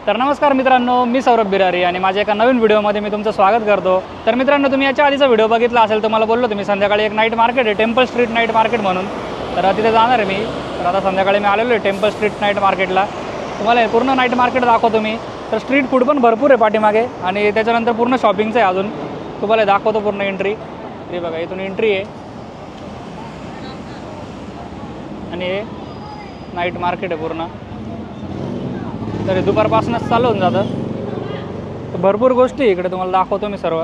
तर नमस्कार मित्रांनो, मी सौरभ बिरारी आणि माझ्या एका नवीन व्हिडिओमध्ये मी तुमचं स्वागत करतो। तर मित्रांनो, तुम्ही याच्या आधीचा व्हिडिओ बघितला असेल तर मला बोललो तुम्ही संध्याकाळी एक नाईट मार्केट आहे, टेम्पल स्ट्रीट नाईट मार्केट म्हणून। तर तिथे जाणार आहे मी। तर आता संध्याकाळी मी आलेलो आहे टेम्पल स्ट्रीट नाईट मार्केटला। तुम्हाला पूर्ण नाईट मार्केट दाखवतो मी। तर स्ट्रीट फूड पण भरपूर आहे पाठीमागे आणि त्याच्यानंतर पूर्ण शॉपिंगचं आहे अजून। तुम्हाला दाखवतो पूर्ण एंट्री। हे बघा, इथून एंट्री आहे आणि हे नाईट मार्केट आहे पूर्ण। तर दुपारपासूनच चालू होऊन जातं। तर भरपूर गोष्टी इकडे तुम्हाला दाखवतो मी सर्व।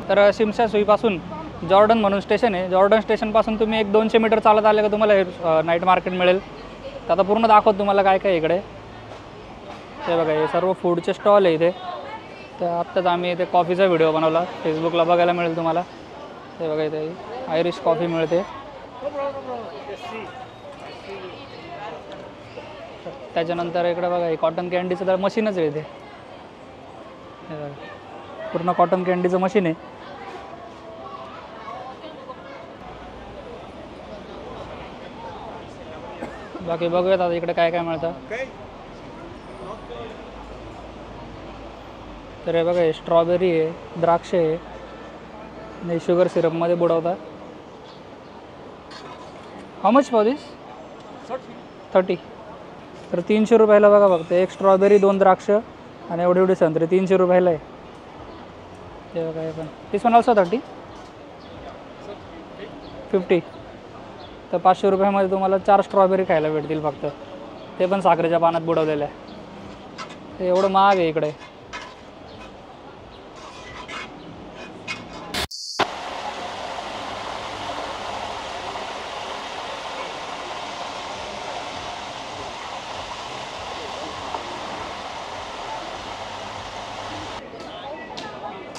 तर शिमशा सुईपासून जॉर्डन म्हणून स्टेशन आहे, जॉर्डन स्टेशनपासून तुम्ही 100-200 मीटर चालत आले का तुम्हाला हे नाईट मार्केट मिळेल। तर आता पूर्ण दाखवतो तुम्हाला काय काय इकडे। ते बघा, हे सर्व फूडचे स्टॉल आहे इथे। तर आत्ताच आम्ही इथे कॉफीचा व्हिडिओ बनवला, फेसबुकला बघायला मिळेल तुम्हाला। ते बघा, इथे आयरिश कॉफी मिळते। त्याच्यानंतर इकडे बघा, हे कॉटन कॅन्डीचं तर मशीनच आहे इथे। हे बघा, पूर्ण कॉटन कॅन्डीचं मशीन आहे। बाकी बघूयात आता इकडे काय काय मिळतं। तर हे बघा, हे स्ट्रॉबेरी आहे, द्राक्ष आहे आणि शुगर सिरपमध्ये बुडवतात। हाऊ मच फॉर दिस? 30। तर 300 रुपयाला बघा फक्त एक स्ट्रॉबेरी, 2 द्राक्ष आणि एवढी एवढी संत्री 300 रुपयाला आहे। ते बघा, हे पण दिस वन ऑल्सो 30, 50। तर 500 रुपयामध्ये तुम्हाला 4 स्ट्रॉबेरी खायला भेटतील फक्त, ते पण साखरेच्या पाण्यात बुडवलेलं आहे। ते एवढं महाग आहे इकडे।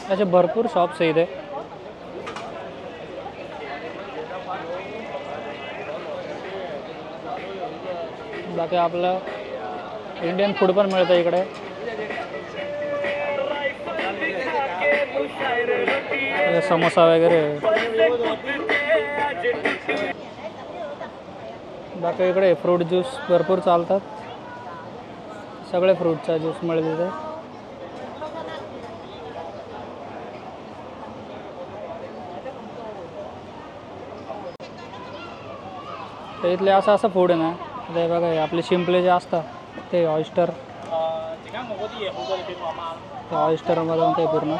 असे भरपूर शॉप्स आहे इथे। बाकी आपलं इंडियन फूड पण मिळतं इकडे। समोसा वगैरे। बाकी इकडे फ्रूट ज्यूस भरपूर चालतात, सगळे फ्रूटचा ज्यूस मिळेल इथे। तर इथले असं फूड आहे ना, ते बघा, आपले शिंपले जे असतात ते ऑयस्टर, ते ऑयस्टरमधून ते पूर्ण।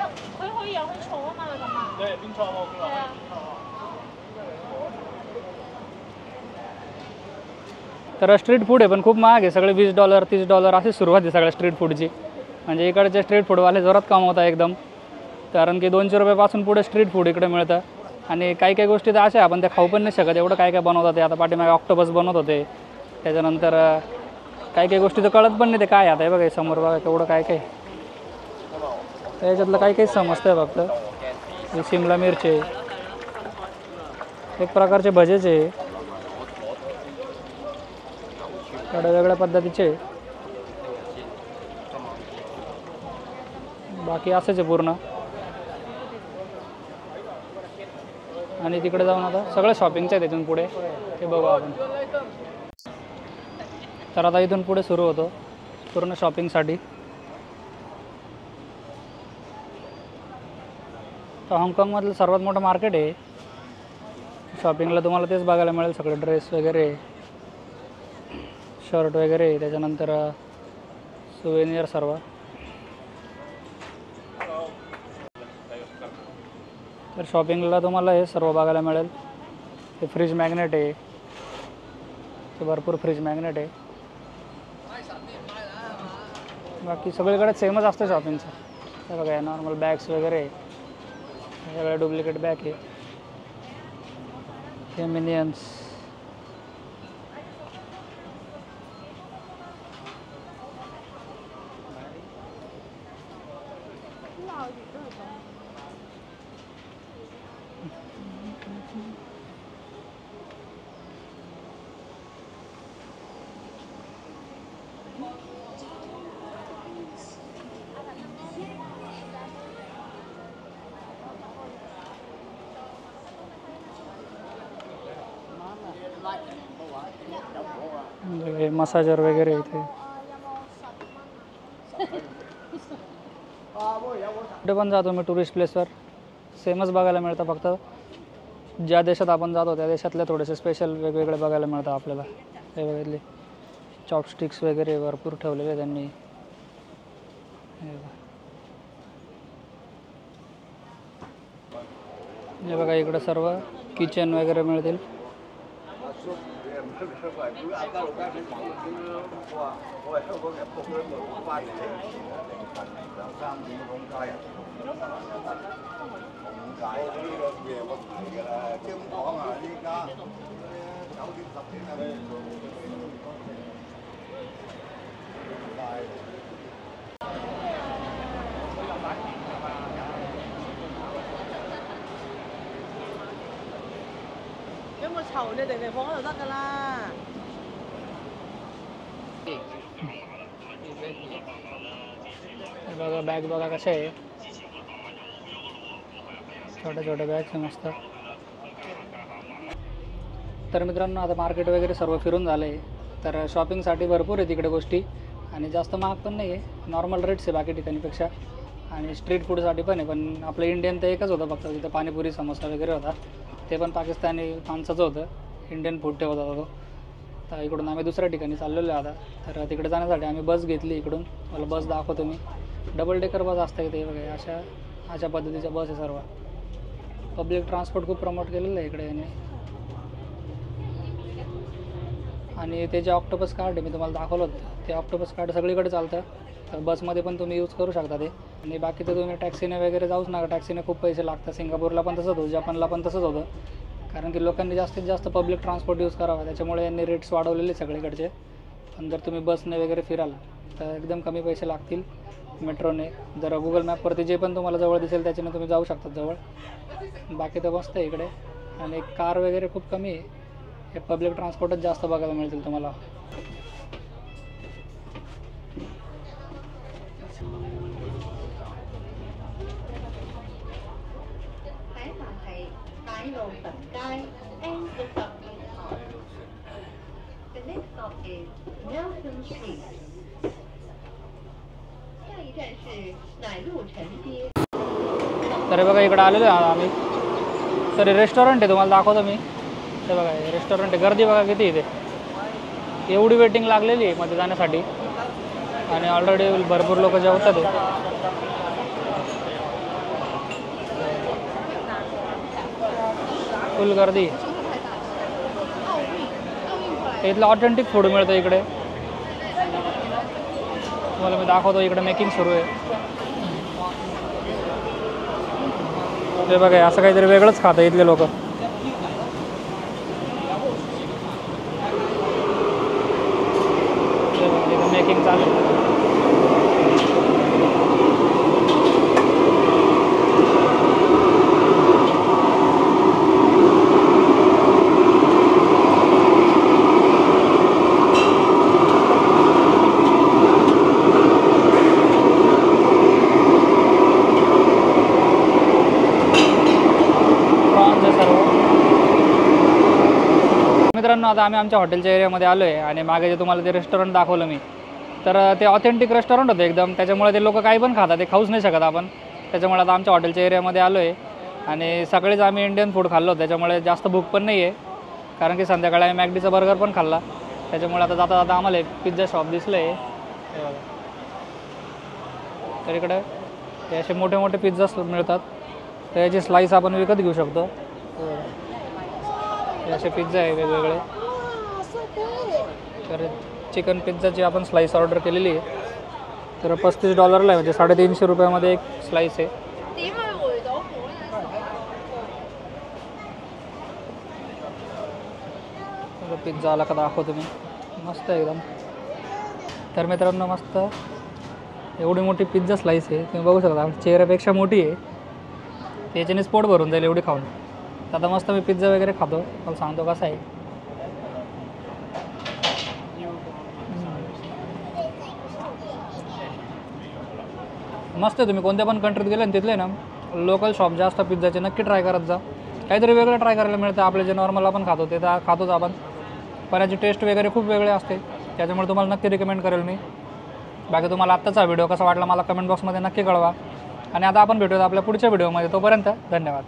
तर स्ट्रीट फूड आहे पण खूप महाग आहे, सगळे $20 $30 अशी सुरुवात आहे सगळ्या स्ट्रीट फूडची। म्हणजे इकडचे स्ट्रीट फूडवाले जोरात कमवतात एकदम, कारण की 200 रुपयापासून पुढे स्ट्रीट फूड इकडे मिळतं। आणि काही काही गोष्टी तर अशा आपण त्या खाऊ पण नाही शकत, एवढं काय काय बनवतात ते। आता पाठीमागे ऑक्टोपस बनवत होते, त्याच्यानंतर काही काही गोष्टी तर कळत पण नाही ते काय। आता हे बघा, समोर बघा तेवढं काय काय, त्याच्यातलं काही काही समजतं आहे फक्त। हे शिमला मिरची, एक प्रकारचे भजेचे, थोड्या वेगळ्या पद्धतीचे। बाकी असंच आहे पूर्ण। आणि तिकडे जाऊन आता सगळं शॉपिंगचं आहे तिथून पुढे, ते बघू आपण। तर आता इथून पुढे सुरू होतो पूर्ण शॉपिंगसाठी। तर हाँगकाँगमधलं सर्वात मोठं मार्केट आहे शॉपिंगला। तुम्हाला तेच बघायला मिळेल, सगळे ड्रेस वगैरे, शर्ट वगैरे, त्याच्यानंतर सुवेनियर सर्व। तर शॉपिंगला तुम्हाला हे सर्व बघायला मिळेल। ते फ्रीज मॅग्नेट आहे, ते भरपूर फ्रीज मॅग्नेट आहे। बाकी सगळीकडे सेमच असतं शॉपिंगचं। हे बघा, नॉर्मल बॅग्स वगैरे, सगळ्या डुप्लिकेट बॅग आहे। हे मिनियन्स, मसाजर वगैरे इथे। कुठे पण जातो मी टुरिस्ट प्लेसवर सेमच बघायला मिळतं, फक्त ज्या देशात आपण जातो त्या देशातले थोडेसे स्पेशल वेगवेगळे बघायला मिळतं आपल्याला. हे बघितले चॉपस्टिक्स वगैरे भरपूर ठेवलेले त्यांनी. हे बघा इकडं सर्व किचन वगैरे मिळतील. बघा बॅग बघा कशा आहे, छोट्या छोट्या बॅग्स मस्त. तर मित्रांनो आता मार्केट वगैरे सर्व फिरून झालं आहे, तर शॉपिंगसाठी भरपूर आहे तिकडे गोष्टी आणि जास्त महाग पण नाही आहे, नॉर्मल रेट्स आहे बाकी ठिकाणीपेक्षा. आणि स्ट्रीट फूडसाठी पण आहे, पण आपलं इंडियन तर एकच होतं फक्त, तिथं पाणीपुरी समोसा वगैरे होता, ते पण पाकिस्तानी माणसाचं होतं, इंडियन फूड ठेवत होता तो. तर इकडून आम्ही दुसऱ्या ठिकाणी चाललेलो आहे आता. तर तिकडे जाण्यासाठी आम्ही बस घेतली इकडून, मला बस दाखवतो मी. डबल डेकर बस असतं इथे बघा, अशा पद्धतीच्या बस आहे सर्व. पब्लिक ट्रान्सपोर्ट खूप प्रमोट केलेलं आहे इकडे यांनी. आणि ते जे ऑक्टोपस कार्ड आहे मी तुम्हाला दाखवलं होतं, ते ऑक्टोपस कार्ड सगळीकडे चालतं, तर बसमध्ये पण तुम्ही यूज करू शकता ते. आणि बाकी तर तुम्ही टॅक्सीने वगैरे जाऊच नका, टॅक्सीने खूप पैसे लागतात. सिंगापूरला पण तसंच होतं, जपानला पण तसंच होतं, कारण की लोकांनी जास्तीत जास्त पब्लिक ट्रान्सपोर्ट यूज करावा, त्याच्यामुळे यांनी रेट्स वाढवलेले सगळीकडचे. पण जर तुम्ही बसने वगैरे फिराल तर एकदम कमी पैसे लागतील. मेट्रोने जर गुगल मॅपवरती जे पण तुम्हाला जवळ दिसेल त्याच्याने तुम्ही जाऊ शकता जवळ. बाकी तर मस्त आहे इकडे. आणि कार वगैरे खूप कमी आहे, हे पब्लिक ट्रान्सपोर्टच जास्त बघायला मिळतील तुम्हाला. तर बघा इकडे आलेलो आहे आम्ही, तर रेस्टॉरंट आहे तुम्हाला दाखवतो मी. ते बघा हे रेस्टॉरंट आहे, गर्दी बघा किती इथे, एवढी वेटिंग लागलेली आहे मध्ये जाण्यासाठी आणि ऑलरेडी भरपूर लोक जेवतात आहे. फुल गर्दी. इथलं ऑथेंटिक फूड मिळतं इकडे, तुम्हाला मी दाखवतो. इकडे मेकिंग सुरू आहे. ते बघा असं काहीतरी वेगळंच खातं इथले लोक. मेकिंग चालू आहे. मित्रांनो आता आम्ही आमच्या हॉटेलच्या एरियामध्ये आलो आहे आणि मागे जे तुम्हाला ते रेस्टॉरंट दाखवलं मी, तर ते ऑथेंटिक रेस्टॉरंट होतं एकदम, त्याच्यामुळे ते लोक काही पण खातात, ते खाऊच नाही शकत आपण. त्याच्यामुळे आता आमच्या हॉटेलच्या एरियामध्ये आलो आहे आणि सकाळीच आम्ही इंडियन फूड खाल्लो, त्याच्यामुळे जास्त भूक पण नाही आहे, कारण की संध्याकाळी आम्ही मॅकडीचा बर्गर पण खाल्ला. त्याच्यामुळे आता जाता जाता आम्हाला एक पिझ्झा शॉप दिसलं आहे. तर इकडे हे असे मोठे मोठे पिझ्झा मिळतात, तर याची स्लाईस आपण विकत घेऊ शकतो. हे असे पिझ्झा आहे वेगवेगळे. तर चिकन पिझ्झाची आपण स्लाईस ऑर्डर केलेली आहे, तर $35 आहे, म्हणजे ₹350 एक स्लाईस आहे. पिझ्झा आला का दाखवतो मी, मस्त आहे एकदम. तर मित्रांनो मस्त एवढी मोठी पिझ्झा स्लाईस आहे, तुम्ही बघू शकता, चेहऱ्यापेक्षा मोठी आहे, त्याच्यानेच पोट भरून जाईल एवढी खाऊन. आता मस्त मी पिझ्झा वगैरे खातो, मला सांगतो कसा आहे. मस्त आहे. तुम्ही कोणत्या पण कंट्रीत गेले ना तिथले ना लोकल शॉप जास्त पिझ्झाचे नक्की ट्राय करत जा, काहीतरी वेगळं ट्राय करायला मिळतं. आपले जे नॉर्मल आपण खातो ते तर खातोच आपण, पण याची टेस्ट वगैरे खूप वेगळे असते, त्याच्यामुळे तुम्हाला नक्की रिकमेंड करेल मी. बाकी तुम्हाला आत्ताचा व्हिडिओ कसा वाटला मला कमेंट बॉक्समध्ये नक्की कळवा. आणि आता आपण भेटूया आपल्या पुढच्या व्हिडिओमध्ये. तोपर्यंत धन्यवाद.